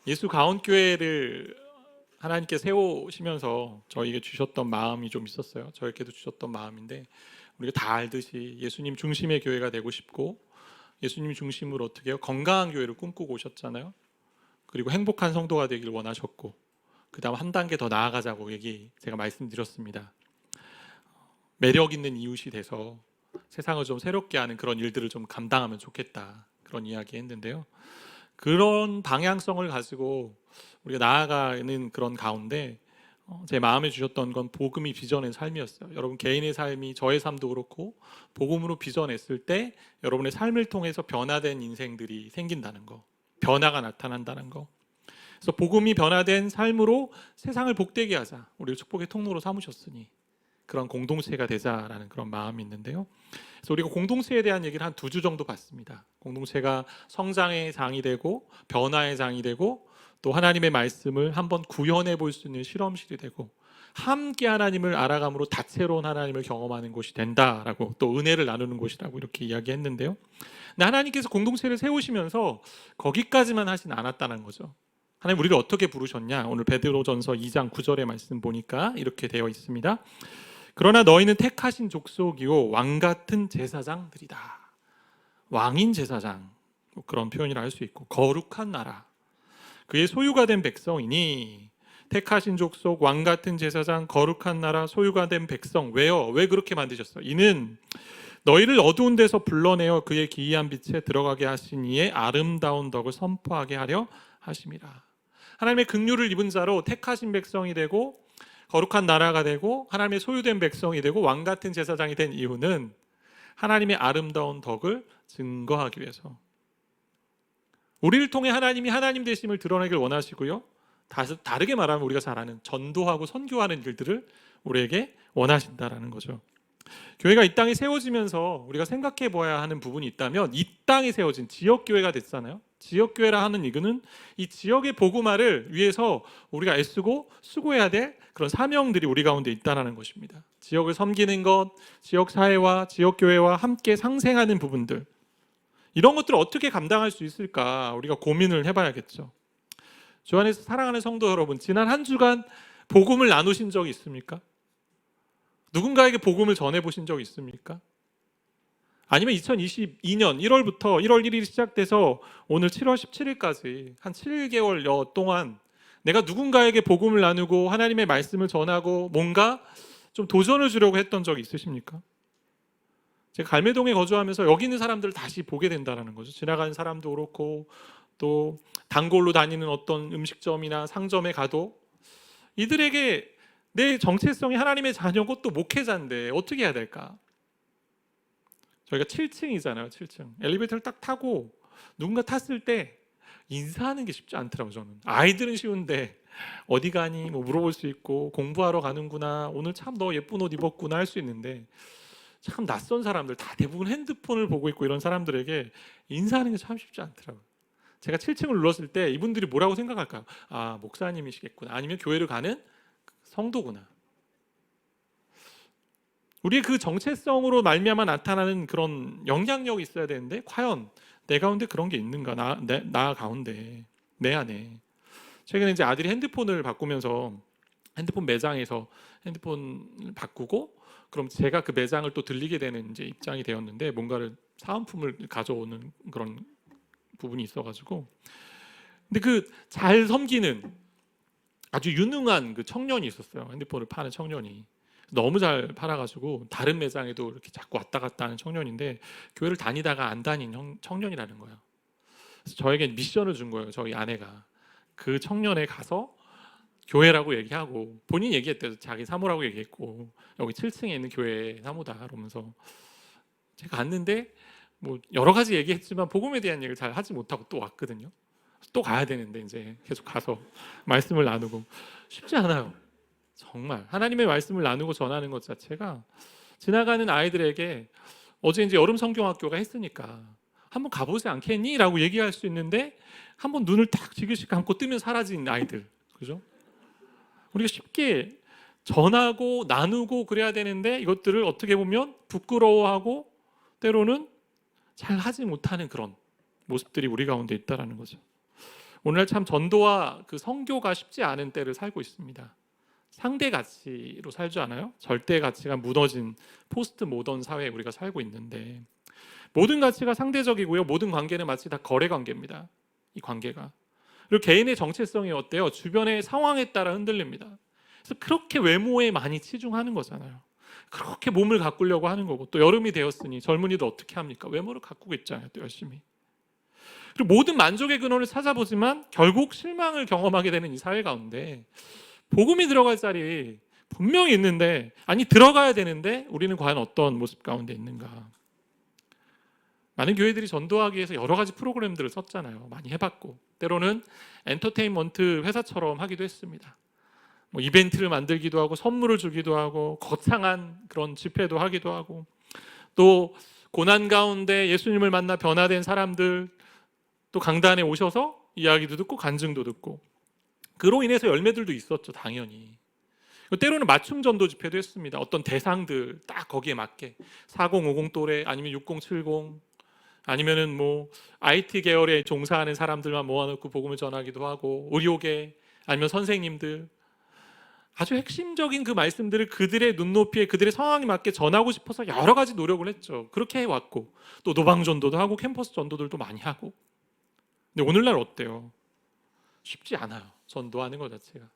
예수 가온교회를 하나님께 세우시면서 저에게 주셨던 마음이 좀 있었어요. 저에게도 주셨던 마음인데, 우리가 다 알듯이 예수님 중심의 교회가 되고 싶고, 예수님 중심으로 어떻게 해요? 건강한 교회를 꿈꾸고 오셨잖아요. 그리고 행복한 성도가 되길 원하셨고, 그 다음 한 단계 더 나아가자고 제가 말씀드렸습니다. 매력 있는 이웃이 돼서 세상을 좀 새롭게 하는 그런 일들을 좀 감당하면 좋겠다, 그런 이야기 했는데요. 그런 방향성을 가지고 우리가 나아가는 그런 가운데 제 마음에 주셨던 건 복음이 빚어낸 삶이었어요. 여러분 개인의 삶이, 저의 삶도 그렇고 복음으로 빚어냈을 때 여러분의 삶을 통해서 변화된 인생들이 생긴다는 거, 변화가 나타난다는 거. 그래서 복음이 변화된 삶으로 세상을 복되게 하자, 우리를 축복의 통로로 삼으셨으니 그런 공동체가 되자라는 그런 마음이 있는데요. 그래서 우리가 공동체에 대한 얘기를 한 2주 정도 봤습니다. 공동체가 성장의 장이 되고 변화의 장이 되고, 또 하나님의 말씀을 한번 구현해 볼 수 있는 실험실이 되고, 함께 하나님을 알아감으로 다채로운 하나님을 경험하는 곳이 된다라고, 또 은혜를 나누는 곳이라고 이렇게 이야기했는데요. 근데 하나님께서 공동체를 세우시면서 거기까지만 하진 않았다는 거죠. 하나님 우리를 어떻게 부르셨냐? 오늘 베드로전서 2장 9절의 말씀 보니까 이렇게 되어 있습니다. 그러나 너희는 택하신 족속이요 왕같은 제사장들이다. 왕인 제사장, 그런 표현이라 할 수 있고, 거룩한 나라, 그의 소유가 된 백성이니. 택하신 족속, 왕같은 제사장, 거룩한 나라, 소유가 된 백성. 왜요? 왜 그렇게 만드셨어요? 이는 너희를 어두운 데서 불러내어 그의 기이한 빛에 들어가게 하신 이의 아름다운 덕을 선포하게 하려 하심이라. 하나님의 긍휼을 입은 자로 택하신 백성이 되고 거룩한 나라가 되고 하나님의 소유된 백성이 되고 왕같은 제사장이 된 이유는 하나님의 아름다운 덕을 증거하기 위해서, 우리를 통해 하나님이 하나님 되심을 드러내길 원하시고요, 다르게 말하면 우리가 잘 아는 전도하고 선교하는 일들을 우리에게 원하신다라는 거죠. 교회가 이 땅에 세워지면서 우리가 생각해 보아야 하는 부분이 있다면, 이 땅에 세워진 지역교회가 됐잖아요. 지역교회라 하는 이거는 이 지역의 복음화를 위해서 우리가 애쓰고 수고해야 될 그런 사명들이 우리 가운데 있다는 것입니다. 지역을 섬기는 것, 지역사회와 지역교회와 함께 상생하는 부분들, 이런 것들을 어떻게 감당할 수 있을까 우리가 고민을 해봐야겠죠. 주 안에서 사랑하는 성도 여러분, 지난 한 주간 복음을 나누신 적이 있습니까? 누군가에게 복음을 전해보신 적 있습니까? 아니면 2022년 1월부터 1월 1일이 시작돼서 오늘 7월 17일까지 한 7개월여 동안 내가 누군가에게 복음을 나누고 하나님의 말씀을 전하고 뭔가 좀 도전을 주려고 했던 적이 있으십니까? 제가 갈매동에 거주하면서 여기 있는 사람들을 다시 보게 된다는 거죠. 지나가는 사람도 그렇고, 또 단골로 다니는 어떤 음식점이나 상점에 가도 이들에게 내 정체성이 하나님의 자녀고 또 목회자인데 어떻게 해야 될까? 저희가 7층이잖아요. 7층 엘리베이터를 딱 타고 누군가 탔을 때 인사하는 게 쉽지 않더라고요. 저는 아이들은 쉬운데 어디 가니 뭐 물어볼 수 있고, 공부하러 가는구나, 오늘 참 너 예쁜 옷 입었구나 할 수 있는데, 참 낯선 사람들, 다 대부분 핸드폰을 보고 있고 이런 사람들에게 인사하는 게 참 쉽지 않더라고요. 제가 7층을 눌렀을 때 이분들이 뭐라고 생각할까요? 아, 목사님이시겠구나, 아니면 교회를 가는 성도구나. 우리의 그 정체성으로 말미암아 나타나는 그런 영향력이 있어야 되는데, 과연 내 가운데 그런 게 있는가? 나 가운데, 내 안에. 최근에 이제 아들이 핸드폰을 바꾸면서 핸드폰 매장에서 핸드폰을 바꾸고, 그럼 제가 그 매장을 또 들리게 되는 이제 입장이 되었는데, 뭔가를 사은품을 가져오는 그런 부분이 있어가지고, 근데 그 잘 섬기는 아주 유능한 그 청년이 있었어요. 핸드폰을 파는 청년이 너무 잘 팔아가지고 다른 매장에도 이렇게 자꾸 왔다 갔다 하는 청년인데, 교회를 다니다가 안 다닌 청년이라는 거예요. 그래서 저에게 미션을 준 거예요. 저희 아내가 그 청년에 가서 교회라고 얘기하고, 본인이 얘기했대요. 자기 사모라고 얘기했고, 여기 7층에 있는 교회 사모다 그러면서. 제가 갔는데 뭐 여러 가지 얘기했지만 복음에 대한 얘기를 잘 하지 못하고 또 왔거든요. 또 가야 되는데 이제 계속 가서 말씀을 나누고, 쉽지 않아요. 정말 하나님의 말씀을 나누고 전하는 것 자체가, 지나가는 아이들에게 어제 이제 여름 성경학교가 했으니까 한번 가보지 않겠니? 라고 얘기할 수 있는데, 한번 눈을 딱 지그시 감고 뜨면 사라진 아이들, 그죠? 우리가 쉽게 전하고 나누고 그래야 되는데, 이것들을 어떻게 보면 부끄러워하고 때로는 잘 하지 못하는 그런 모습들이 우리 가운데 있다라는 거죠. 오늘날 참 전도와 그 선교가 쉽지 않은 때를 살고 있습니다. 상대 가치로 살지 않아요? 절대 가치가 무너진 포스트 모던 사회에 우리가 살고 있는데, 모든 가치가 상대적이고요. 모든 관계는 마치 다 거래 관계입니다. 이 관계가. 그리고 개인의 정체성이 어때요? 주변의 상황에 따라 흔들립니다. 그래서 그렇게 외모에 많이 치중하는 거잖아요. 그렇게 몸을 가꾸려고 하는 거고, 또 여름이 되었으니 젊은이들 어떻게 합니까? 외모를 가꾸고 있잖아요. 또 열심히. 그리고 모든 만족의 근원을 찾아보지만 결국 실망을 경험하게 되는 이 사회 가운데, 복음이 들어갈 자리 분명히 있는데, 아니 들어가야 되는데 우리는 과연 어떤 모습 가운데 있는가? 많은 교회들이 전도하기 위해서 여러 가지 프로그램들을 썼잖아요. 많이 해봤고, 때로는 엔터테인먼트 회사처럼 하기도 했습니다. 뭐 이벤트를 만들기도 하고, 선물을 주기도 하고, 거창한 그런 집회도 하기도 하고, 또 고난 가운데 예수님을 만나 변화된 사람들 또 강단에 오셔서 이야기도 듣고 간증도 듣고, 그로 인해서 열매들도 있었죠. 당연히. 때로는 맞춤 전도 집회도 했습니다. 어떤 대상들 딱 거기에 맞게 4050 또래, 아니면 6070, 아니면은 뭐 IT 계열에 종사하는 사람들만 모아놓고 복음을 전하기도 하고, 의료계, 아니면 선생님들, 아주 핵심적인 그 말씀들을 그들의 눈높이에, 그들의 상황에 맞게 전하고 싶어서 여러 가지 노력을 했죠. 그렇게 해왔고, 또 노방 전도도 하고 캠퍼스 전도들도 많이 하고. 근데 오늘날 어때요? 쉽지 않아요. 전도하는 것 자체가.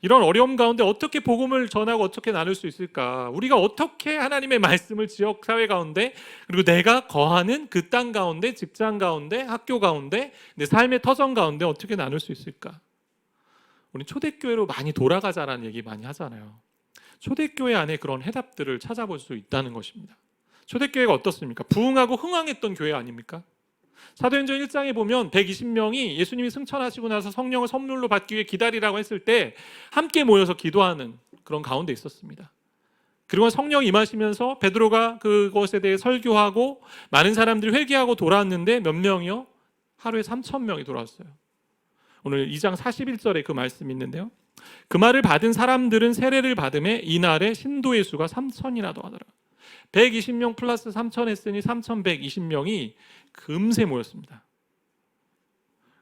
이런 어려움 가운데 어떻게 복음을 전하고 어떻게 나눌 수 있을까? 우리가 어떻게 하나님의 말씀을 지역 사회 가운데, 그리고 내가 거하는 그 땅 가운데, 직장 가운데, 학교 가운데, 내 삶의 터전 가운데 어떻게 나눌 수 있을까? 우리 초대교회로 많이 돌아가자라는 얘기 많이 하잖아요. 초대교회 안에 그런 해답들을 찾아볼 수 있다는 것입니다. 초대교회가 어떻습니까? 부흥하고 흥왕했던 교회 아닙니까? 사도행전 1장에 보면 120명이 예수님이 승천하시고 나서 성령을 선물로 받기 위해 기다리라고 했을 때 함께 모여서 기도하는 그런 가운데 있었습니다. 그리고 성령 임하시면서 베드로가 그것에 대해 설교하고 많은 사람들이 회개하고 돌아왔는데 몇 명이요? 하루에 3,000명이 돌아왔어요. 오늘 2장 41절에 그 말씀이 있는데요. 그 말을 받은 사람들은 세례를 받음에 이날에 신도의 수가 3,000이나 더하더라. 120명 플러스 3,000 했으니 3,120명이 금세 모였습니다.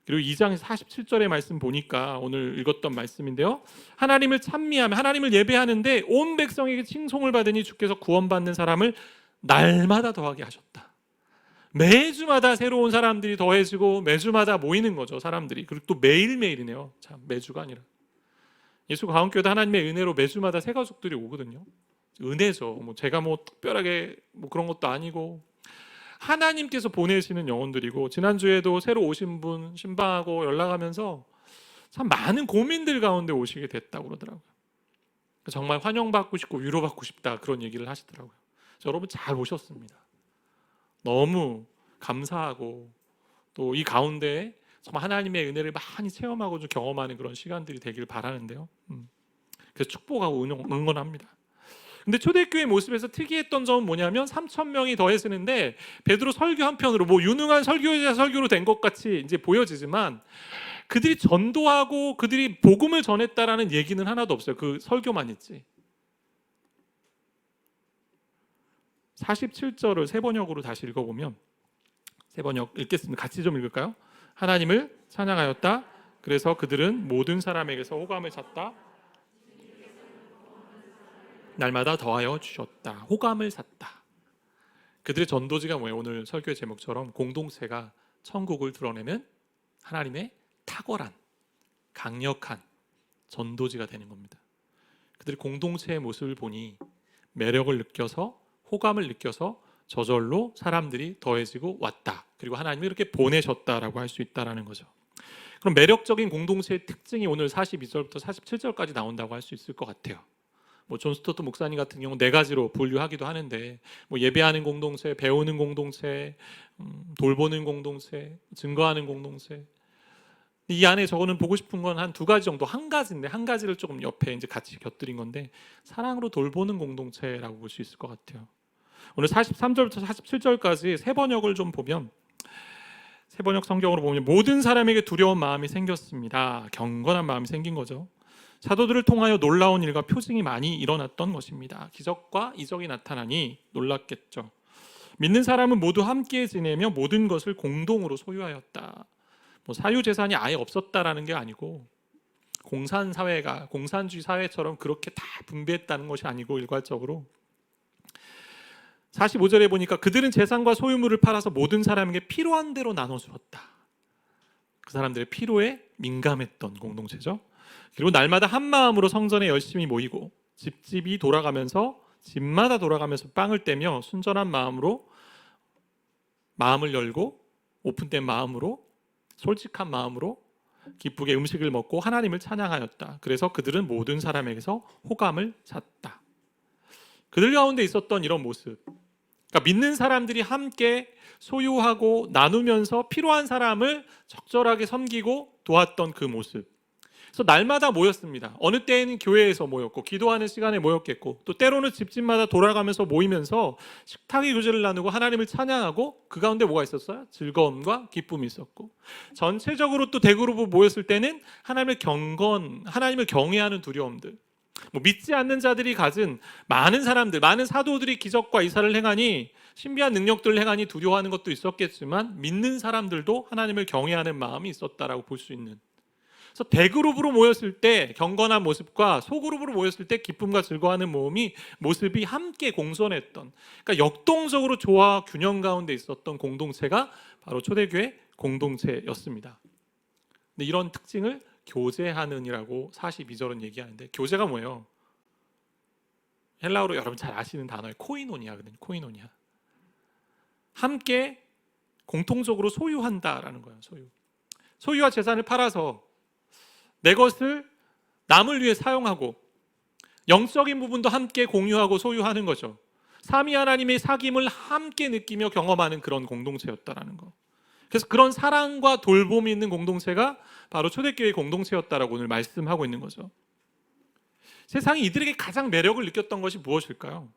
그리고 2장 47절의 말씀 보니까 오늘 읽었던 말씀인데요. 하나님을 찬미하며 하나님을 예배하는데 온 백성에게 칭송을 받으니 주께서 구원받는 사람을 날마다 더하게 하셨다. 매주마다 새로운 사람들이 더해지고 매주마다 모이는 거죠. 사람들이. 그리고 또 매일매일이네요. 참, 매주가 아니라. 예수 가운교회도 하나님의 은혜로 매주마다 새 가족들이 오거든요. 은혜죠. 뭐 제가 뭐 특별하게 뭐 그런 것도 아니고 하나님께서 보내시는 영혼들이고, 지난주에도 새로 오신 분 신방하고 연락하면서 참 많은 고민들 가운데 오시게 됐다고 그러더라고요. 정말 환영받고 싶고 위로받고 싶다, 그런 얘기를 하시더라고요. 여러분 잘 오셨습니다. 너무 감사하고, 또 이 가운데 정말 하나님의 은혜를 많이 체험하고 좀 경험하는 그런 시간들이 되길 바라는데요. 그래서 축복하고 응원합니다. 근데 초대교회 모습에서 특이했던 점은 뭐냐면 3,000명이 더해지는데 베드로 설교 한편으로 뭐 유능한 설교자 설교로 된 것 같이 이제 보여지지만, 그들이 전도하고 그들이 복음을 전했다라는 얘기는 하나도 없어요. 그 설교만 있지. 47절을 세 번역으로 다시 읽어보면, 세 번역 읽겠습니다. 같이 좀 읽을까요? 하나님을 찬양하였다. 그래서 그들은 모든 사람에게서 호감을 샀다. 날마다 더하여 주셨다. 호감을 샀다. 그들의 전도지가 뭐예요? 오늘 설교의 제목처럼 공동체가 천국을 드러내는 하나님의 탁월한, 강력한 전도지가 되는 겁니다. 그들이 공동체의 모습을 보니 매력을 느껴서, 호감을 느껴서 저절로 사람들이 더해지고 왔다. 그리고 하나님이 이렇게 보내셨다라고 할 수 있다라는 거죠. 그럼 매력적인 공동체의 특징이 오늘 42절부터 47절까지 나온다고 할 수 있을 것 같아요. 뭐 존 스토트 목사님 같은 경우 네 가지로 분류하기도 하는데, 뭐 예배하는 공동체, 배우는 공동체, 돌보는 공동체, 증거하는 공동체. 이 안에 저거는 보고 싶은 건 한 두 가지 정도, 한 가지인데 한 가지를 조금 옆에 이제 같이 곁들인 건데, 사랑으로 돌보는 공동체라고 볼 수 있을 것 같아요. 오늘 43절부터 47절까지 세 번역을 좀 보면, 세 번역 성경으로 보면 모든 사람에게 두려운 마음이 생겼습니다. 경건한 마음이 생긴 거죠. 사도들을 통하여 놀라운 일과 표징이 많이 일어났던 것입니다. 기적과 이적이 나타나니 놀랐겠죠. 믿는 사람은 모두 함께 지내며 모든 것을 공동으로 소유하였다. 뭐 사유재산이 아예 없었다라는 게 아니고 공산사회가 공산주의 사회처럼 그렇게 다 분배했다는 것이 아니고 일괄적으로 45절에 보니까 그들은 재산과 소유물을 팔아서 모든 사람에게 필요한 대로 나눠주었다. 그 사람들의 필요에 민감했던 공동체죠. 그리고 날마다 한 마음으로 성전에 열심히 모이고 집집이 돌아가면서 집마다 돌아가면서 빵을 떼며 순전한 마음으로 마음을 열고 오픈된 마음으로 솔직한 마음으로 기쁘게 음식을 먹고 하나님을 찬양하였다. 그래서 그들은 모든 사람에게서 호감을 샀다. 그들 가운데 있었던 이런 모습, 그러니까 믿는 사람들이 함께 소유하고 나누면서 필요한 사람을 적절하게 섬기고 도왔던 그 모습. 그래서 날마다 모였습니다. 어느 때에는 교회에서 모였고 기도하는 시간에 모였겠고 또 때로는 집집마다 돌아가면서 모이면서 식탁의 교제를 나누고 하나님을 찬양하고 그 가운데 뭐가 있었어요? 즐거움과 기쁨이 있었고 전체적으로 또 대그룹으로 모였을 때는 하나님을 경외하는 두려움들, 믿지 않는 자들이 가진 많은 사람들, 많은 사도들이 기적과 이사를 행하니 신비한 능력들을 행하니 두려워하는 것도 있었겠지만 믿는 사람들도 하나님을 경외하는 마음이 있었다라고 볼 수 있는, 그래서 대그룹으로 모였을 때 경건한 모습과 소그룹으로 모였을 때 기쁨과 즐거워하는 모습이 함께 공존했던, 그러니까 역동적으로 조화와 균형 가운데 있었던 공동체가 바로 초대교회 공동체였습니다. 근데 이런 특징을 교제하는이라고 42절은 얘기하는데, 교제가 뭐예요? 헬라어로 여러분 잘 아시는 단어예요. 코이노니아거든요. 코이노니아. 함께 공통적으로 소유한다라는 거예요. 소유와 재산을 팔아서 내 것을 남을 위해 사용하고 영적인 부분도 함께 공유하고 소유하는 거죠. 삼위 하나님의 사귐을 함께 느끼며 경험하는 그런 공동체였다라는 거. 그래서 그런 사랑과 돌봄이 있는 공동체가 바로 초대교회 공동체였다라고 오늘 말씀하고 있는 거죠. 세상이 이들에게 가장 매력을 느꼈던 것이 무엇일까요?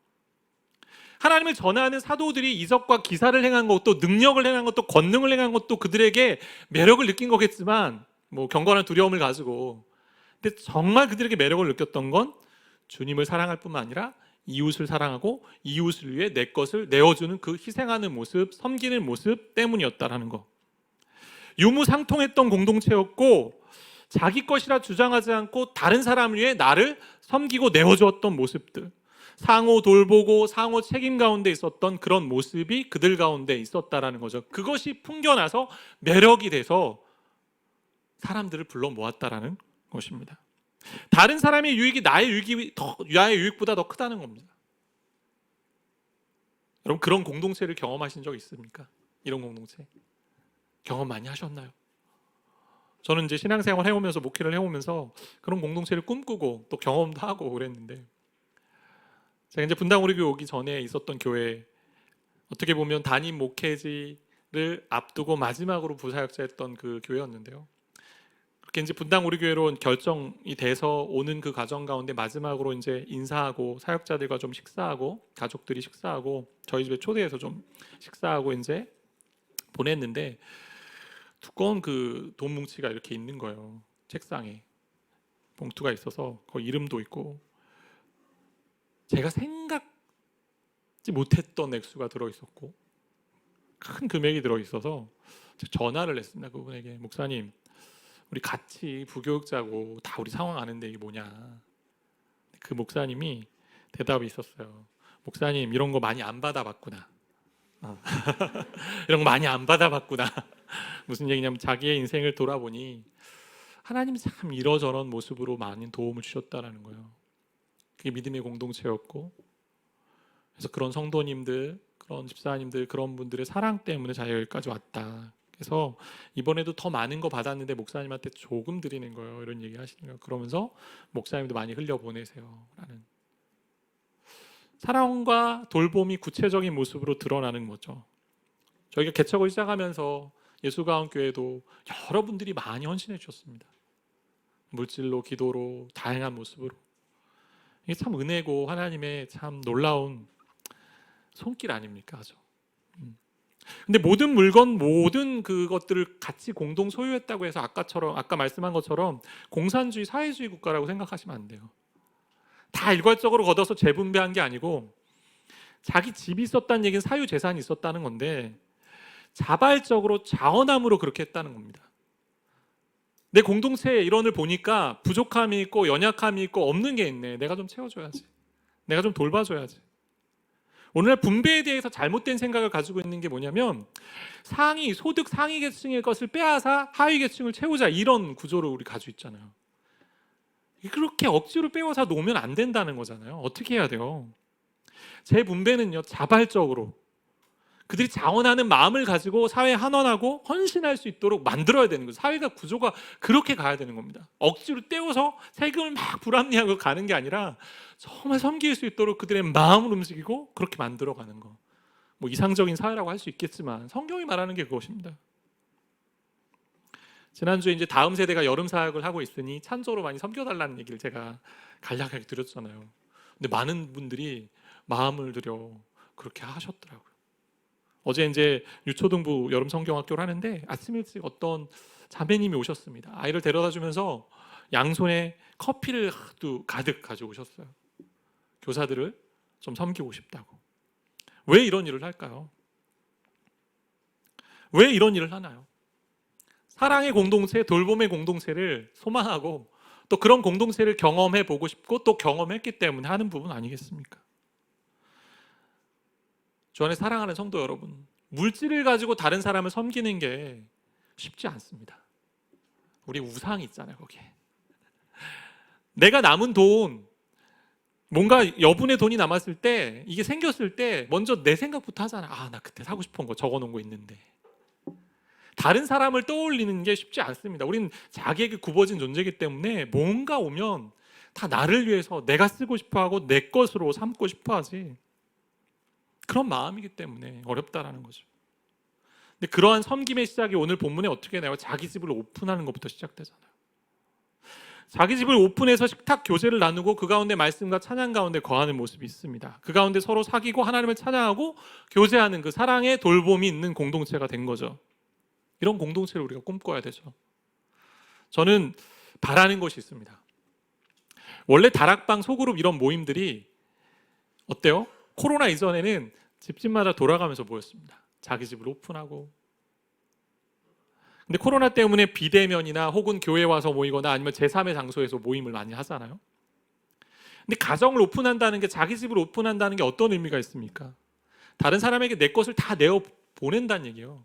하나님을 전하는 사도들이 이적과 기사를 행한 것도, 능력을 행한 것도, 권능을 행한 것도 그들에게 매력을 느낀 거겠지만 경건한 두려움을 가지고, 근데 정말 그들에게 매력을 느꼈던 건 주님을 사랑할 뿐만 아니라 이웃을 사랑하고 이웃을 위해 내 것을 내어주는 그 희생하는 모습, 섬기는 모습 때문이었다라는 거. 유무상통했던 공동체였고 자기 것이라 주장하지 않고 다른 사람을 위해 나를 섬기고 내어주었던 모습들, 상호 돌보고 상호 책임 가운데 있었던 그런 모습이 그들 가운데 있었다라는 거죠. 그것이 풍겨나서 매력이 돼서 사람들을 불러 모았다라는 것입니다. 다른 사람의 유익이 나의 유익보다 더 크다는 겁니다. 여러분, 그런 공동체를 경험하신 적 있습니까? 이런 공동체 경험 많이 하셨나요? 저는 이제 신앙생활 해오면서, 목회를 해오면서 그런 공동체를 꿈꾸고 또 경험도 하고 그랬는데, 제가 이제 분당 우리 교회 오기 전에 있었던 교회, 어떻게 보면 담임 목회지를 앞두고 마지막으로 부사역자였던 그 교회였는데요. 그렇게 이제 분당 우리 교회로 결정이 돼서 오는 그 과정 가운데 마지막으로 이제 인사하고 사역자들과 좀 식사하고 가족들이 식사하고 저희 집에 초대해서 좀 식사하고 이제 보냈는데, 두꺼운 그 돈 뭉치가 이렇게 있는 거예요. 책상에 봉투가 있어서 거기 이름도 있고 제가 생각지 못했던 액수가 들어있었고 큰 금액이 들어있어서 전화를 했습니다. 그분에게, 목사님, 우리 같이 부교육자고 다 우리 상황 아는데 이게 뭐냐. 그 목사님이 대답이 있었어요. 목사님, 이런 거 많이 안 받아봤구나. 이런 거 많이 안 받아봤구나. 무슨 얘기냐면 자기의 인생을 돌아보니 하나님이 참 이러저런 모습으로 많은 도움을 주셨다라는 거예요. 그게 믿음의 공동체였고, 그래서 그런 성도님들, 그런 집사님들, 그런 분들의 사랑 때문에 자기가 여기까지 왔다. 그래서 이번에도 더 많은 거 받았는데 목사님한테 조금 드리는 거예요. 이런 얘기 하시는 거예요. 그러면서 목사님도 많이 흘려보내세요. 라는 사랑과 돌봄이 구체적인 모습으로 드러나는 거죠. 저희가 개척을 시작하면서 예수가운교회도 여러분들이 많이 헌신해 주셨습니다. 물질로, 기도로, 다양한 모습으로. 이게 참 은혜고 하나님의 참 놀라운 손길 아닙니까? 근데 모든 물건, 모든 그것들을 같이 공동 소유했다고 해서 아까 말씀한 것처럼 공산주의, 사회주의 국가라고 생각하시면 안 돼요. 다 일괄적으로 걷어서 재분배한 게 아니고 자기 집이 있었다는 얘기는 사유재산이 있었다는 건데 자발적으로 자원함으로 그렇게 했다는 겁니다. 내 공동체의 일원을 보니까 부족함이 있고 연약함이 있고 없는 게 있네. 내가 좀 채워줘야지. 내가 좀 돌봐줘야지. 오늘날 분배에 대해서 잘못된 생각을 가지고 있는 게 뭐냐면 소득 상위 계층의 것을 빼앗아 하위 계층을 채우자, 이런 구조를 우리 가지고 있잖아요. 그렇게 억지로 빼앗아 놓으면 안 된다는 거잖아요. 어떻게 해야 돼요? 재분배는요, 자발적으로 그들이 자원하는 마음을 가지고 사회에 환원하고 헌신할 수 있도록 만들어야 되는 거예요. 사회가 구조가 그렇게 가야 되는 겁니다. 억지로 떼어서 세금을 막 불합리하고 가는 게 아니라 정말 섬길 수 있도록 그들의 마음을 움직이고 그렇게 만들어가는 거. 뭐 이상적인 사회라고 할 수 있겠지만 성경이 말하는 게 그것입니다. 지난주에 이제 다음 세대가 여름 사역을 하고 있으니 찬조로 많이 섬겨달라는 얘기를 제가 간략하게 드렸잖아요. 근데 많은 분들이 마음을 들여 그렇게 하셨더라고요. 어제 이제 유초등부 여름 성경학교를 하는데 아침 일찍 어떤 자매님이 오셨습니다. 아이를 데려다 주면서 양손에 커피를 가득 가지고 오셨어요. 교사들을 좀 섬기고 싶다고. 왜 이런 일을 할까요? 왜 이런 일을 하나요? 사랑의 공동체, 돌봄의 공동체를 소망하고 또 그런 공동체를 경험해 보고 싶고 또 경험했기 때문에 하는 부분 아니겠습니까? 주 안에 사랑하는 성도 여러분, 물질을 가지고 다른 사람을 섬기는 게 쉽지 않습니다. 우리 우상이 있잖아요, 거기에. 내가 남은 돈, 뭔가 여분의 돈이 남았을 때, 이게 생겼을 때 먼저 내 생각부터 하잖아. 나 그때 사고 싶은 거 적어놓은 거 있는데. 다른 사람을 떠올리는 게 쉽지 않습니다. 우린 자기에게 굽어진 존재이기 때문에 뭔가 오면 다 나를 위해서 내가 쓰고 싶어하고 내 것으로 삼고 싶어하지. 그런 마음이기 때문에 어렵다라는 거죠. 근데 그러한 섬김의 시작이 오늘 본문에 어떻게 나와요? 자기 집을 오픈하는 것부터 시작되잖아요. 자기 집을 오픈해서 식탁 교제를 나누고 그 가운데 말씀과 찬양 가운데 거하는 모습이 있습니다. 그 가운데 서로 사귀고 하나님을 찬양하고 교제하는 그 사랑의 돌봄이 있는 공동체가 된 거죠. 이런 공동체를 우리가 꿈꿔야 되죠. 저는 바라는 것이 있습니다. 원래 다락방 소그룹 이런 모임들이 어때요? 코로나 이전에는 집집마다 돌아가면서 모였습니다. 자기 집을 오픈하고. 근데 코로나 때문에 비대면이나 혹은 교회 와서 모이거나 아니면 제3의 장소에서 모임을 많이 하잖아요. 근데 가정을 오픈한다는 게, 자기 집을 오픈한다는 게 어떤 의미가 있습니까? 다른 사람에게 내 것을 다 내어 보낸다는 얘기예요.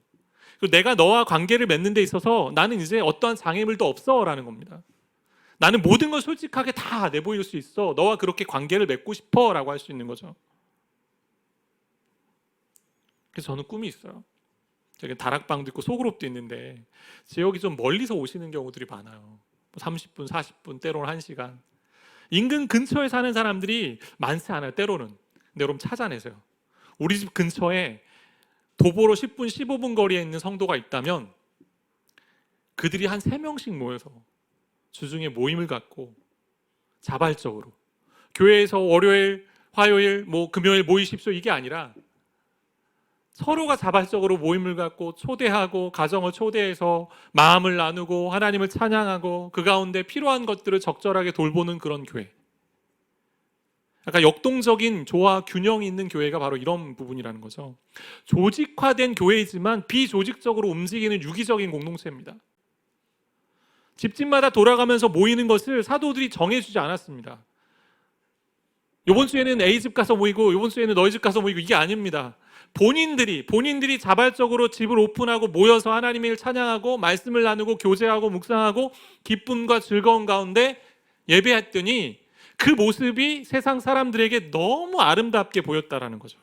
그리고 내가 너와 관계를 맺는 데 있어서 나는 이제 어떠한 장애물도 없어 라는 겁니다. 나는 모든 걸 솔직하게 다 내보일 수 있어. 너와 그렇게 관계를 맺고 싶어 라고 할 수 있는 거죠. 그래서 저는 꿈이 있어요. 저기 다락방도 있고 소그룹도 있는데 지역이 좀 멀리서 오시는 경우들이 많아요. 30분, 40분, 때로는 1시간. 인근 근처에 사는 사람들이 많지 않아요, 때로는. 근데 여러분 찾아내세요. 우리 집 근처에 도보로 10분, 15분 거리에 있는 성도가 있다면 그들이 한 3명씩 모여서 주중에 모임을 갖고 자발적으로 교회에서 월요일, 화요일, 금요일 모이십시오 이게 아니라 서로가 자발적으로 모임을 갖고 초대하고 가정을 초대해서 마음을 나누고 하나님을 찬양하고 그 가운데 필요한 것들을 적절하게 돌보는 그런 교회. 약간 역동적인 조화, 균형이 있는 교회가 바로 이런 부분이라는 거죠. 조직화된 교회이지만 비조직적으로 움직이는 유기적인 공동체입니다. 집집마다 돌아가면서 모이는 것을 사도들이 정해주지 않았습니다. 이번 주에는 A집 가서 모이고 이번 주에는 너희 집 가서 모이고 이게 아닙니다. 본인들이 자발적으로 집을 오픈하고 모여서 하나님을 찬양하고 말씀을 나누고 교제하고 묵상하고 기쁨과 즐거움 가운데 예배했더니 그 모습이 세상 사람들에게 너무 아름답게 보였다라는 거죠.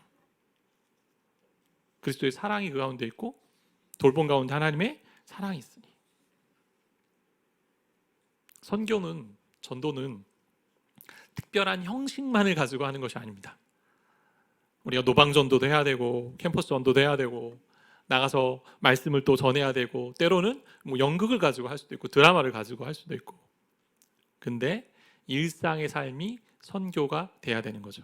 그리스도의 사랑이 그 가운데 있고 돌봄 가운데 하나님의 사랑이 있으니. 선교는, 전도는 특별한 형식만을 가지고 하는 것이 아닙니다. 우리가 노방전도도 해야 되고 캠퍼스 전도도 해야 되고 나가서 말씀을 또 전해야 되고 때로는 연극을 가지고 할 수도 있고 드라마를 가지고 할 수도 있고. 근데 일상의 삶이 선교가 돼야 되는 거죠.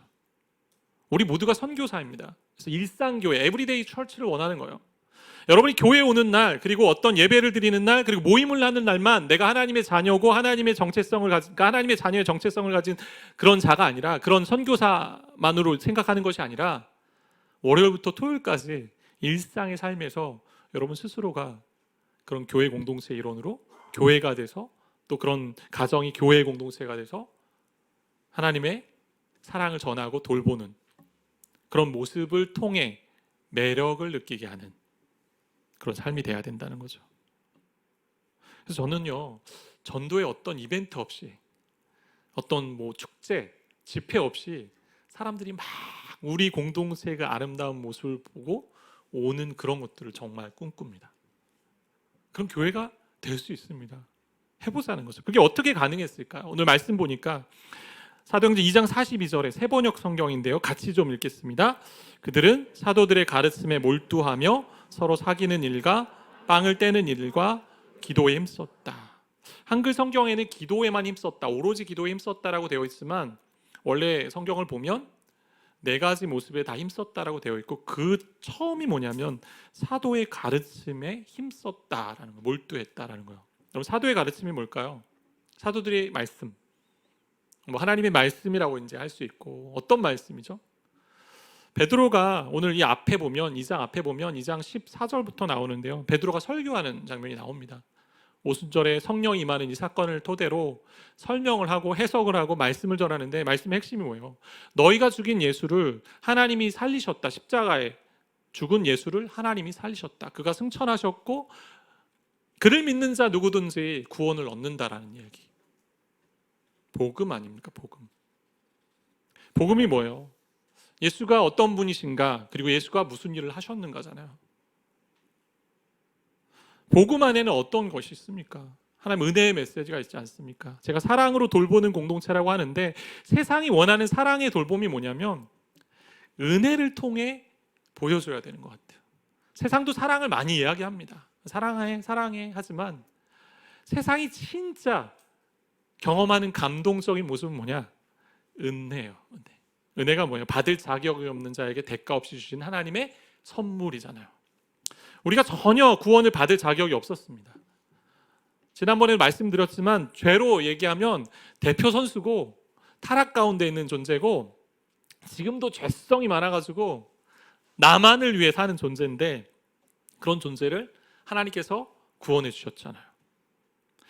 우리 모두가 선교사입니다. 그래서 일상교회, 에브리데이 철치를 원하는 거예요. 여러분이 교회에 오는 날, 그리고 어떤 예배를 드리는 날, 그리고 모임을 하는 날만 내가 하나님의 자녀고 하나님의 정체성을 가진, 하나님의 자녀의 정체성을 가진 그런 자가 아니라, 그런 선교사만으로 생각하는 것이 아니라 월요일부터 토요일까지 일상의 삶에서 여러분 스스로가 그런 교회 공동체의 일원으로 교회가 돼서 또 그런 가정이 교회의 공동체가 돼서 하나님의 사랑을 전하고 돌보는 그런 모습을 통해 매력을 느끼게 하는 그런 삶이 돼야 된다는 거죠. 그래서 저는요, 전도의 어떤 이벤트 없이, 어떤 뭐 축제, 집회 없이 사람들이 막 우리 공동체가 아름다운 모습을 보고 오는 그런 것들을 정말 꿈꿉니다. 그런 교회가 될 수 있습니다. 해보자는 거죠. 그게 어떻게 가능했을까요? 오늘 말씀 보니까 사도행전 2장 42절에 새번역 성경인데요, 같이 좀 읽겠습니다. 그들은 사도들의 가르침에 몰두하며 서로 사귀는 일과 빵을 떼는 일과 기도에 힘썼다. 한글 성경에는 기도에만 힘썼다, 오로지 기도에 힘썼다라고 되어 있지만 원래 성경을 보면 네 가지 모습에 다 힘썼다라고 되어 있고, 그 처음이 뭐냐면 사도의 가르침에 힘썼다라는 거, 몰두했다라는 거예요. 그럼 사도의 가르침이 뭘까요? 사도들의 말씀, 뭐 하나님의 말씀이라고 이제 할 수 있고, 어떤 말씀이죠? 베드로가 오늘 이 앞에 보면, 2장 앞에 보면 2장 14절부터 나오는데요, 베드로가 설교하는 장면이 나옵니다. 오순절에 성령이 임하는 이 사건을 토대로 설명을 하고 해석을 하고 말씀을 전하는데, 말씀의 핵심이 뭐예요? 너희가 죽인 예수를 하나님이 살리셨다. 십자가에 죽은 예수를 하나님이 살리셨다. 그가 승천하셨고 그를 믿는 자 누구든지 구원을 얻는다라는 얘기. 복음 아닙니까? 복음. 복음이 뭐예요? 예수가 어떤 분이신가, 그리고 예수가 무슨 일을 하셨는가잖아요. 복음 안에는 어떤 것이 있습니까? 하나님 은혜의 메시지가 있지 않습니까? 제가 사랑으로 돌보는 공동체라고 하는데, 세상이 원하는 사랑의 돌봄이 뭐냐면 은혜를 통해 보여줘야 되는 것 같아요. 세상도 사랑을 많이 이야기합니다. 사랑해, 사랑해 하지만 세상이 진짜 경험하는 감동적인 모습은 뭐냐? 은혜예요. 은혜가 뭐예요? 받을 자격이 없는 자에게 대가 없이 주신 하나님의 선물이잖아요. 우리가 전혀 구원을 받을 자격이 없었습니다. 지난번에 말씀드렸지만 죄로 얘기하면 대표 선수고 타락 가운데 있는 존재고, 지금도 죄성이 많아가지고 나만을 위해 사는 존재인데, 그런 존재를 하나님께서 구원해 주셨잖아요.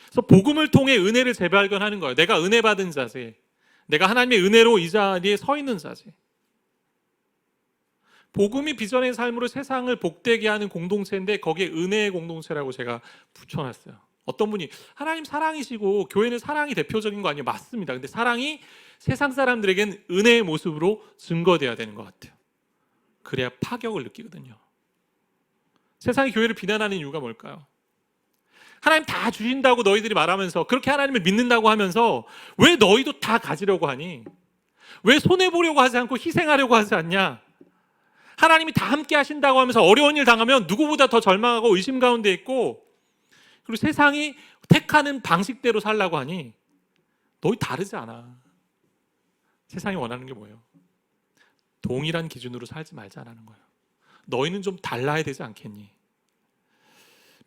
그래서 복음을 통해 은혜를 재발견하는 거예요. 내가 은혜 받은 자세, 내가 하나님의 은혜로 이 자리에 서 있는 자세. 복음이 비전의 삶으로 세상을 복되게 하는 공동체인데, 거기에 은혜의 공동체라고 제가 붙여놨어요. 어떤 분이 하나님 사랑이시고 교회는 사랑이 대표적인 거 아니에요? 맞습니다. 근데 사랑이 세상 사람들에겐 은혜의 모습으로 증거돼야 되는 것 같아요. 그래야 파격을 느끼거든요. 세상이 교회를 비난하는 이유가 뭘까요? 하나님 다 주신다고 너희들이 말하면서, 그렇게 하나님을 믿는다고 하면서 왜 너희도 다 가지려고 하니? 왜 손해보려고 하지 않고 희생하려고 하지 않냐? 하나님이 다 함께 하신다고 하면서 어려운 일 당하면 누구보다 더 절망하고 의심 가운데 있고, 그리고 세상이 택하는 방식대로 살라고 하니 너희 다르지 않아. 세상이 원하는 게 뭐예요? 동일한 기준으로 살지 말자라는 거예요. 너희는 좀 달라야 되지 않겠니?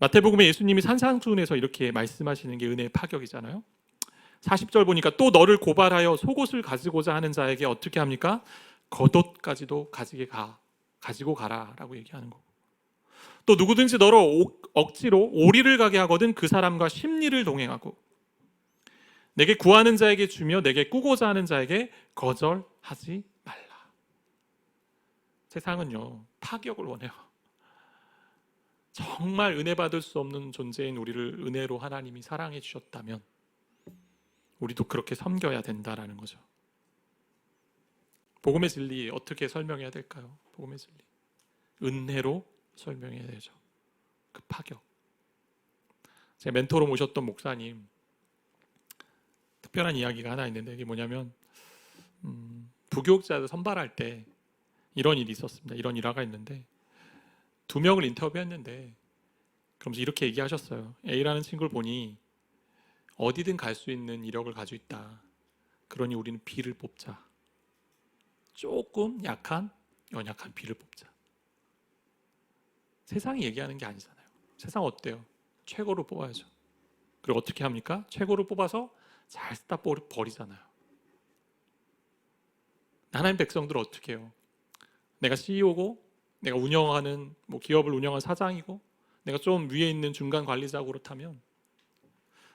마태복음에 예수님이 산상수훈에서 이렇게 말씀하시는 게 은혜의 파격이잖아요. 40절 보니까 또 너를 고발하여 속옷을 가지고자 하는 자에게 어떻게 합니까? 겉옷까지도 가지고 가라라고 얘기하는 거고, 또 누구든지 너를 억지로 오리를 가게 하거든 그 사람과 십리를 동행하고, 내게 구하는 자에게 주며 내게 꾸고자 하는 자에게 거절하지 말라. 세상은요, 파격을 원해요. 정말 은혜 받을 수 없는 존재인 우리를 은혜로 하나님이 사랑해 주셨다면 우리도 그렇게 섬겨야 된다라는 거죠. 복음의 진리 어떻게 설명해야 될까요? 복음의 진리 은혜로 설명해야 되죠. 그 파격. 제 멘토로 모셨던 목사님, 특별한 이야기가 하나 있는데, 이게 뭐냐면 부교육자들 선발할 때 이런 일이 있었습니다. 이런 일화가 있는데, 2명을 인터뷰했는데, 그러면서 이렇게 얘기하셨어요. A라는 친구를 보니 어디든 갈 수 있는 이력을 가지고 있다. 그러니 우리는 B를 뽑자. 조금 약한, 연약한 B를 뽑자. 세상이 얘기하는 게 아니잖아요. 세상 어때요? 최고로 뽑아야죠. 그리고 어떻게 합니까? 최고로 뽑아서 잘 쓰다 버리잖아요. 하나님 백성들은 어떻게 해요? 내가 CEO고, 내가 운영하는 기업을 운영한 사장이고, 내가 좀 위에 있는 중간 관리자고 그렇다면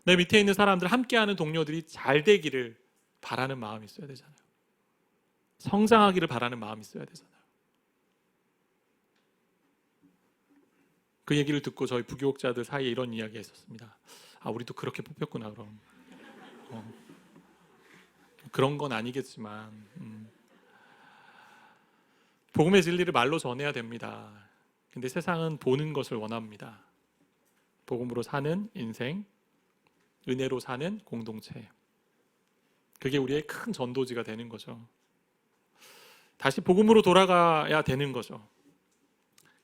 내 밑에 있는 사람들, 함께하는 동료들이 잘 되기를 바라는 마음이 있어야 되잖아요. 성장하기를 바라는 마음이 있어야 되잖아요. 그 얘기를 듣고 저희 부교육자들 사이에 이런 이야기가 있었습니다. 아, 우리도 그렇게 뽑혔구나 그럼. 그런 건 아니겠지만 복음의 진리를 말로 전해야 됩니다. 근데 세상은 보는 것을 원합니다. 복음으로 사는 인생, 은혜로 사는 공동체. 그게 우리의 큰 전도지가 되는 거죠. 다시 복음으로 돌아가야 되는 거죠.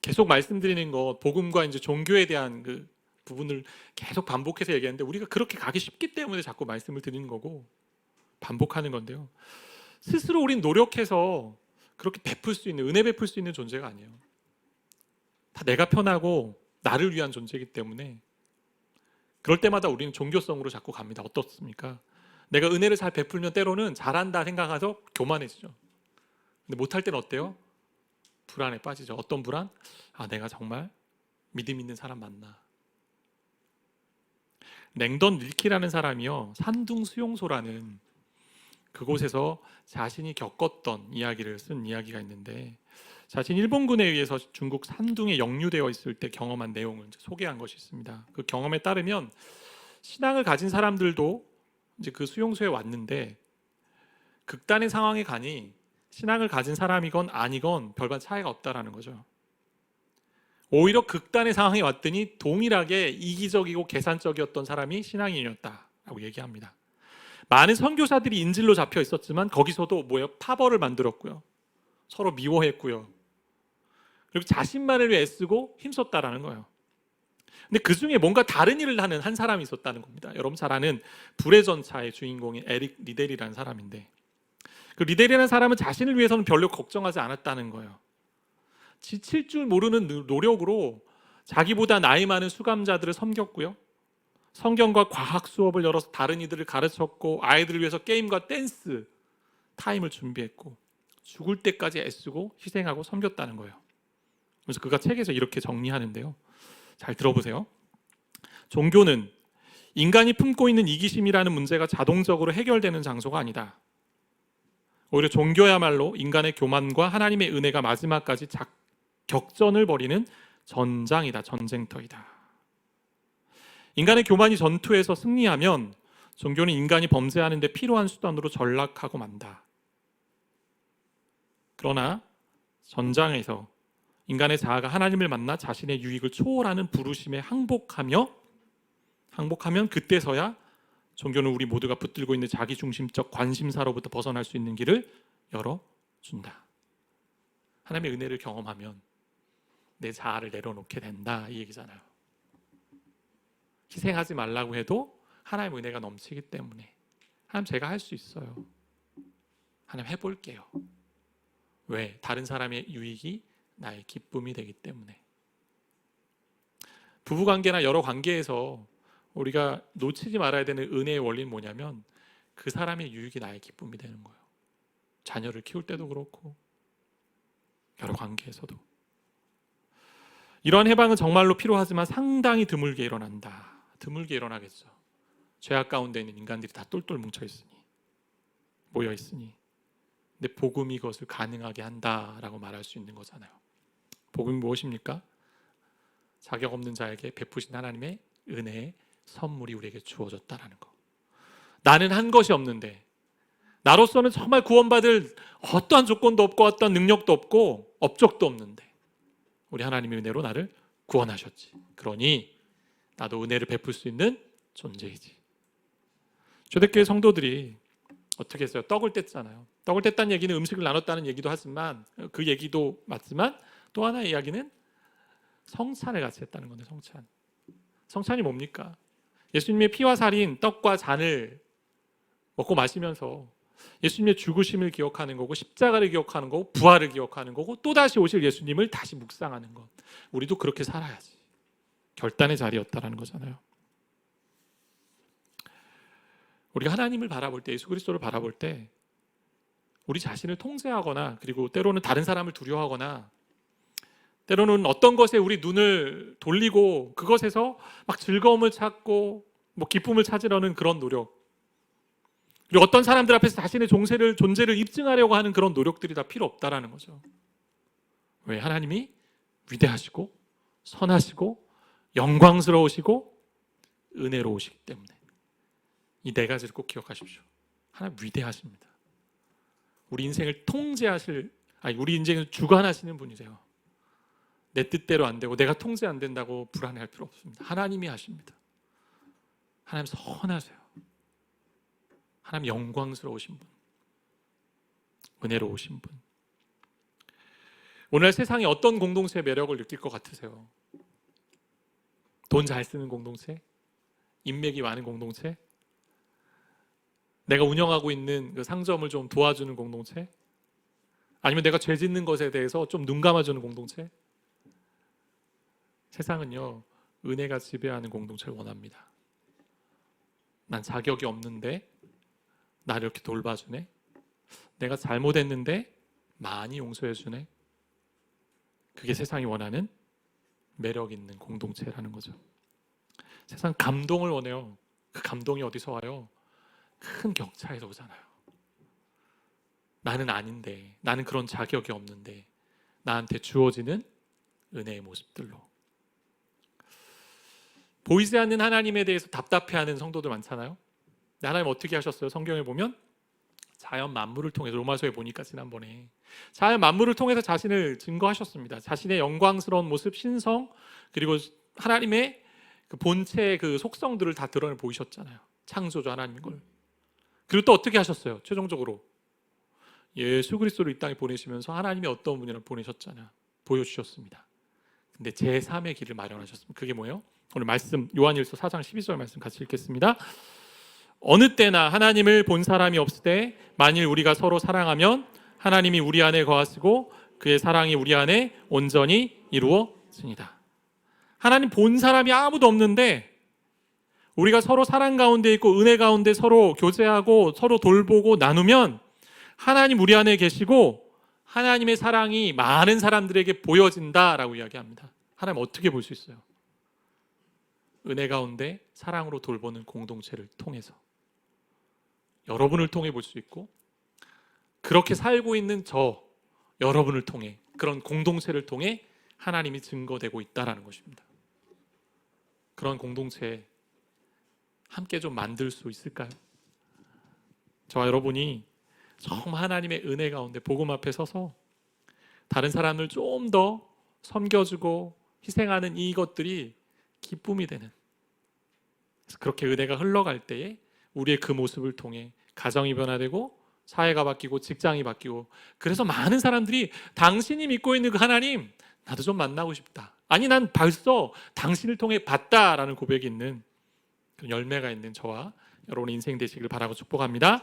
계속 말씀드리는 것, 복음과 이제 종교에 대한 그 부분을 계속 반복해서 얘기하는데 우리가 그렇게 가기 쉽기 때문에 자꾸 말씀을 드리는 거고 반복하는 건데요. 스스로 우린 노력해서 그렇게 베풀 수 있는, 은혜 베풀 수 있는 존재가 아니에요. 다 내가 편하고 나를 위한 존재이기 때문에 그럴 때마다 우리는 종교성으로 자꾸 갑니다. 어떻습니까? 내가 은혜를 잘 베풀면 때로는 잘한다 생각해서 교만해지죠. 근데 못할 때는 어때요? 불안에 빠지죠. 어떤 불안? 아, 내가 정말 믿음 있는 사람 맞나? 랭던 윌키라는 사람이요, 산둥 수용소라는 그곳에서 자신이 겪었던 이야기를 쓴 이야기가 있는데, 자신 일본군에 의해서 중국 산둥에 영유되어 있을 때 경험한 내용을 소개한 것이 있습니다. 그 경험에 따르면 신앙을 가진 사람들도 이제 그 수용소에 왔는데 극단의 상황에 가니 신앙을 가진 사람이건 아니건 별반 차이가 없다라는 거죠. 오히려 극단의 상황에 왔더니 동일하게 이기적이고 계산적이었던 사람이 신앙인이었다라고 얘기합니다. 많은 선교사들이 인질로 잡혀 있었지만 거기서도 파벌을 만들었고요. 서로 미워했고요. 그리고 자신만을 위해 애쓰고 힘썼다라는 거예요. 근데 그 중에 뭔가 다른 일을 하는 한 사람이 있었다는 겁니다. 여러분 잘 아는 불의 전차의 주인공인 에릭 리델이라는 사람인데, 그 리델이라는 사람은 자신을 위해서는 별로 걱정하지 않았다는 거예요. 지칠 줄 모르는 노력으로 자기보다 나이 많은 수감자들을 섬겼고요. 성경과 과학 수업을 열어서 다른 이들을 가르쳤고, 아이들을 위해서 게임과 댄스 타임을 준비했고, 죽을 때까지 애쓰고 희생하고 섬겼다는 거예요. 그래서 그가 책에서 이렇게 정리하는데요. 잘 들어보세요. 종교는 인간이 품고 있는 이기심이라는 문제가 자동적으로 해결되는 장소가 아니다. 오히려 종교야말로 인간의 교만과 하나님의 은혜가 마지막까지 격전을 벌이는 전장이다, 전쟁터이다. 인간의 교만이 전투에서 승리하면 종교는 인간이 범죄하는 데 필요한 수단으로 전락하고 만다. 그러나 전장에서 인간의 자아가 하나님을 만나 자신의 유익을 초월하는 부르심에 항복하면 그때서야 종교는 우리 모두가 붙들고 있는 자기중심적 관심사로부터 벗어날 수 있는 길을 열어준다. 하나님의 은혜를 경험하면 내 자아를 내려놓게 된다, 이 얘기잖아요. 희생하지 말라고 해도 하나님의 은혜가 넘치기 때문에 하나님, 제가 할 수 있어요. 하나님, 해볼게요. 왜? 다른 사람의 유익이 나의 기쁨이 되기 때문에. 부부관계나 여러 관계에서 우리가 놓치지 말아야 되는 은혜의 원리는 뭐냐면 그 사람의 유익이 나의 기쁨이 되는 거예요. 자녀를 키울 때도 그렇고 여러 관계에서도. 이러한 해방은 정말로 필요하지만 상당히 드물게 일어난다. 드물게 일어나겠죠. 죄악 가운데 있는 인간들이 다 똘똘 뭉쳐있으니, 모여있으니. 근데 복음이 그것을 가능하게 한다라고 말할 수 있는 거잖아요. 복음이 무엇입니까? 자격 없는 자에게 베푸신 하나님의 은혜의 선물이 우리에게 주어졌다라는 거. 나는 한 것이 없는데, 나로서는 정말 구원받을 어떠한 조건도 없고 어떠한 능력도 없고 업적도 없는데 우리 하나님의 은혜로 나를 구원하셨지. 그러니 나도 은혜를 베풀 수 있는 존재이지. 초대교회 성도들이 어떻게 했어요? 떡을 뗐잖아요. 떡을 뗐다는 얘기는 음식을 나눴다는 얘기도 하지만, 그 얘기도 맞지만 또 하나의 이야기는 성찬을 같이 했다는 건데, 성찬. 성찬이 뭡니까? 예수님의 피와 살인 떡과 잔을 먹고 마시면서 예수님의 죽으심을 기억하는 거고, 십자가를 기억하는 거고, 부활을 기억하는 거고, 또다시 오실 예수님을 다시 묵상하는 것. 우리도 그렇게 살아야지. 결단의 자리였다라는 거잖아요. 우리가 하나님을 바라볼 때, 예수 그리스도를 바라볼 때 우리 자신을 통제하거나, 그리고 때로는 다른 사람을 두려워하거나, 때로는 어떤 것에 우리 눈을 돌리고 그것에서 막 즐거움을 찾고 뭐 기쁨을 찾으려는 그런 노력, 그리고 어떤 사람들 앞에서 자신의 존재를 입증하려고 하는 그런 노력들이 다 필요 없다라는 거죠. 왜? 하나님이 위대하시고 선하시고 영광스러우시고 은혜로우시기 때문에. 이 네 가지를 꼭 기억하십시오. 하나님 위대하십니다. 우리 인생을 우리 인생을 주관하시는 분이세요. 내 뜻대로 안 되고 내가 통제 안 된다고 불안해할 필요 없습니다. 하나님이 하십니다. 하나님 선하세요. 하나님 영광스러우신 분, 은혜로우신 분. 오늘 세상에 어떤 공동체의 매력을 느낄 것 같으세요? 돈 잘 쓰는 공동체? 인맥이 많은 공동체? 내가 운영하고 있는 그 상점을 좀 도와주는 공동체? 아니면 내가 죄 짓는 것에 대해서 좀 눈 감아주는 공동체? 세상은요, 은혜가 지배하는 공동체를 원합니다. 난 자격이 없는데 나를 이렇게 돌봐주네. 내가 잘못했는데 많이 용서해주네. 그게 세상이 원하는 매력 있는 공동체라는 거죠. 세상 감동을 원해요. 그 감동이 어디서 와요? 큰 격차에서 오잖아요. 나는 아닌데, 나는 그런 자격이 없는데 나한테 주어지는 은혜의 모습들로. 보이지 않는 하나님에 대해서 답답해하는 성도들 많잖아요. 하나님 어떻게 하셨어요? 성경에 보면 자연 만물을 통해서, 로마서에 보니까 지난번에 자연 만물을 통해서 자신을 증거하셨습니다. 자신의 영광스러운 모습, 신성, 그리고 하나님의 그 본체의 그 속성들을 다 드러내 보이셨잖아요. 창조주 하나님인 걸. 그리고 또 어떻게 하셨어요? 최종적으로 예수 그리스도를 이 땅에 보내시면서 하나님이 어떤 분이라고 보내셨잖아요. 보여주셨습니다. 근데 제3의 길을 마련하셨습니다. 그게 뭐예요? 오늘 말씀 요한일서 4장 12절 말씀 같이 읽겠습니다. 어느 때나 하나님을 본 사람이 없을 때 만일 우리가 서로 사랑하면 하나님이 우리 안에 거하시고 그의 사랑이 우리 안에 온전히 이루어집니다. 하나님 본 사람이 아무도 없는데 우리가 서로 사랑 가운데 있고 은혜 가운데 서로 교제하고 서로 돌보고 나누면 하나님 우리 안에 계시고 하나님의 사랑이 많은 사람들에게 보여진다라고 이야기합니다. 하나님 어떻게 볼 수 있어요? 은혜 가운데 사랑으로 돌보는 공동체를 통해서, 여러분을 통해 볼 수 있고, 그렇게 살고 있는 여러분을 통해, 그런 공동체를 통해 하나님이 증거되고 있다는 것입니다. 그런 공동체 함께 좀 만들 수 있을까요? 저와 여러분이 정말 하나님의 은혜 가운데 복음 앞에 서서 다른 사람을 좀 더 섬겨주고 희생하는 이것들이 기쁨이 되는, 그렇게 은혜가 흘러갈 때에 우리의 그 모습을 통해 가정이 변화되고 사회가 바뀌고 직장이 바뀌고, 그래서 많은 사람들이 당신이 믿고 있는 그 하나님 나도 좀 만나고 싶다, 아니 난 벌써 당신을 통해 봤다라는 고백이 있는, 그 열매가 있는 저와 여러분의 인생 되시길 바라고 축복합니다.